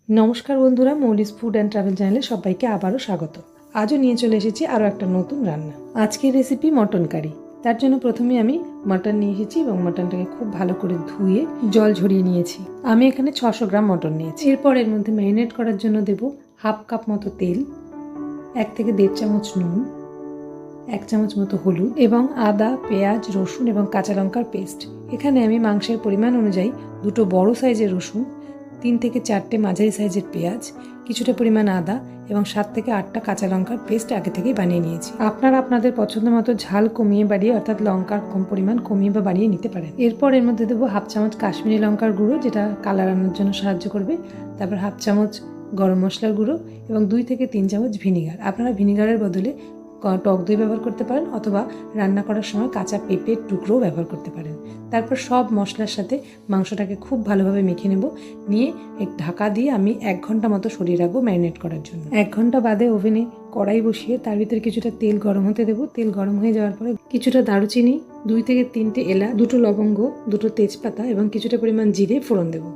নমস্কার বন্ধুরা, মৌলিস food and travel চ্যানেলে সবাইকে আবারও স্বাগত। আজও নিয়ে চলে এসেছি আরও একটা নতুন রান্না। আজকের রেসিপি মটন কারি। তার জন্য প্রথমে আমি মটন নিয়ে এসেছি এবং মটনটাকে খুব ভালো করে ধুয়ে জল ঝরিয়ে নিয়েছি। আমি এখানে 600 গ্রাম মটন নিয়েছি। এরপর এর মধ্যে ম্যারিনেট করার জন্য দেব হাফ কাপ মতো তেল, 1 থেকে 1.5 চামচ নুন, 1 চামচ মতো হলুদ এবং আদা, পেঁয়াজ, রসুন এবং কাঁচা লঙ্কার পেস্ট। এখানে আমি মাংসের পরিমাণ অনুযায়ী 2টো বড় সাইজের রসুন, 3 থেকে 4টে মাঝারি সাইজের পেঁয়াজ, কিছুটা পরিমাণ আদা এবং 7 থেকে 8টা কাঁচা লঙ্কার পেস্ট আগে থেকেই বানিয়ে নিয়েছি। আপনারা আপনাদের পছন্দ মতো ঝাল কমিয়ে বাড়িয়ে অর্থাৎ লঙ্কার পরিমাণ কমিয়ে বা বাড়িয়ে নিতে পারেন। এরপর এর মধ্যে দেবো হাফ চামচ কাশ্মীরি লঙ্কার গুঁড়ো, যেটা কালার আনার জন্য সাহায্য করবে। তারপর হাফ চামচ গরম মশলার গুঁড়ো এবং 2 থেকে 3 চামচ ভিনিগার। আপনারা ভিনিগারের বদলে টক দই ব্যবহার করতে পারেন অথবা রান্না করার সময় কাঁচা পেঁপের টুকরোও ব্যবহার করতে পারেন। তারপর সব মশলার সাথে মাংসটাকে খুব ভালোভাবে মেখে নেব। নিয়ে ঢাকা দিয়ে আমি 1 ঘন্টা মতো সরিয়ে রাখবো ম্যারিনেট করার জন্য। 1 ঘন্টা বাদে ওভেনে কড়াই বসিয়ে তার ভিতরে কিছুটা তেল গরম হতে দেবো। তেল গরম হয়ে যাওয়ার পরে কিছুটা দারুচিনি, 2 থেকে 3টে এলাচ, 2টো লবঙ্গ, 2টো তেজপাতা এবং কিছুটা পরিমাণ জিরে ফোড়ন দেবো।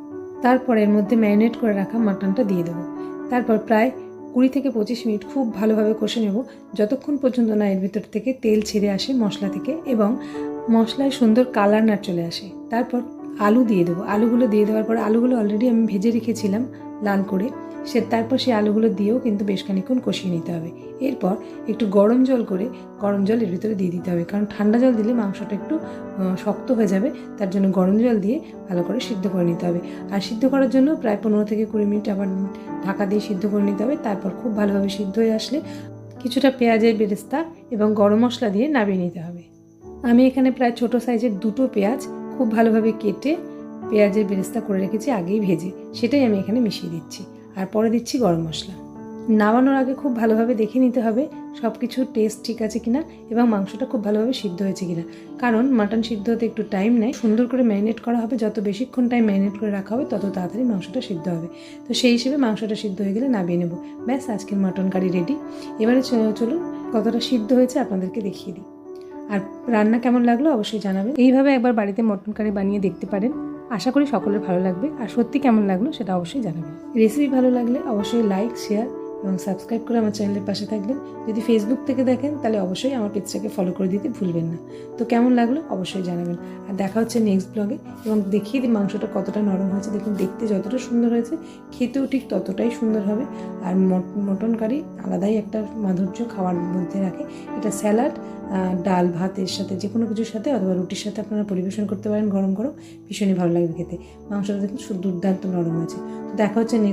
তারপর এর মধ্যে ম্যারিনেট করে রাখা মাটনটা দিয়ে দেবো। তারপর প্রায় 20 থেকে 25 মিনিট খুব ভালোভাবে কষে নেব, যতক্ষণ পর্যন্ত না এর ভিতর থেকে তেল ছেড়ে আসে মশলা থেকে এবং মশলায় সুন্দর কালার না চলে আসে। তারপর আলু দিয়ে দেবো। আলুগুলো দিয়ে দেওয়ার পর আলুগুলো অলরেডি আমি ভেজে রেখেছিলাম লাল করে, তারপর সেই আলুগুলো দিয়েও কিন্তু বেশ খানিক্ষণ কষিয়ে নিতে হবে। এরপর একটু গরম জল এর ভিতরে দিয়ে দিতে হবে, কারণ ঠান্ডা জল দিলে মাংসটা একটু শক্ত হয়ে যাবে। তার জন্য গরম জল দিয়ে ভালো করে সিদ্ধ করে নিতে হবে। আর সিদ্ধ করার জন্য প্রায় 15 থেকে 20 মিনিট আবার ঢাকা দিয়ে সিদ্ধ করে নিতে হবে। তারপর খুব ভালোভাবে সিদ্ধ হয়ে আসলে কিছুটা পেঁয়াজের বেরেস্তা এবং গরম মশলা দিয়ে নামিয়ে নিতে হবে। আমি এখানে প্রায় ছোট সাইজের 2টো পেঁয়াজ খুব ভালোভাবে কেটে পেঁয়াজের বেরেস্তা করে রেখেছি আগেই ভেজে, সেটাই আমি এখানে মিশিয়ে দিচ্ছি। আর পরে দিচ্ছি গরম মশলা। নামানোর আগে খুব ভালোভাবে দেখে নিতে হবে সব কিছুর টেস্ট ঠিক আছে কিনা এবং মাংসটা খুব ভালোভাবে সিদ্ধ হয়েছে কিনা, কারণ মাটন সিদ্ধ হতে একটু টাইম নেয়। সুন্দর করে ম্যারিনেট করা হবে, যত বেশিক্ষণ টাইম ম্যারিনেট করে রাখা হবে তত তাড়াতাড়ি মাংসটা সিদ্ধ হবে। তো সেই হিসেবে মাংসটা সিদ্ধ হয়ে গেলে নামিয়ে নেব। ব্যাস, আজকের মাটন কারি রেডি। এবারে চলুন কতটা সিদ্ধ হয়েছে আপনাদেরকে দেখিয়ে দিই। আর রান্না কেমন লাগলো অবশ্যই জানাবেন। এইভাবে একবার বাড়িতে মটন কারি বানিয়ে দেখতে পারেন। আশা করি সকলের ভালো লাগবে। আর সত্যি কেমন লাগলো সেটা অবশ্যই জানাবেন। রেসিপি ভালো লাগলে অবশ্যই লাইক, শেয়ার এবং সাবস্ক্রাইব করে আমার চ্যানেলের পাশে থাকবেন। যদি ফেসবুক থেকে দেখেন তাহলে অবশ্যই আমার পেজটাকে ফলো করে দিতে ভুলবেন না। তো কেমন লাগলো অবশ্যই জানাবেন। আর দেখা হচ্ছে নেক্সট ব্লগে এবং দেখিয়ে দিই মাংসটা কতটা নরম হয়েছে। দেখুন, দেখতে যতটা সুন্দর হয়েছে খেতেও ঠিক ততটাই সুন্দর হবে। আর মটন কারি আলাদাই একটা মাধুর্য খাওয়ার মধ্যে রাখে। এটা স্যালাড, ডাল ভাতের সাথে, যে কোনো কিছুর সাথে অথবা রুটির সাথে আপনারা পরিবেশন করতে পারেন গরম গরম। ভীষণই ভালো লাগবে খেতে। মাংসটা দেখুন দুর্দান্ত নরম হয়েছে। তো দেখা হচ্ছে নেক্সট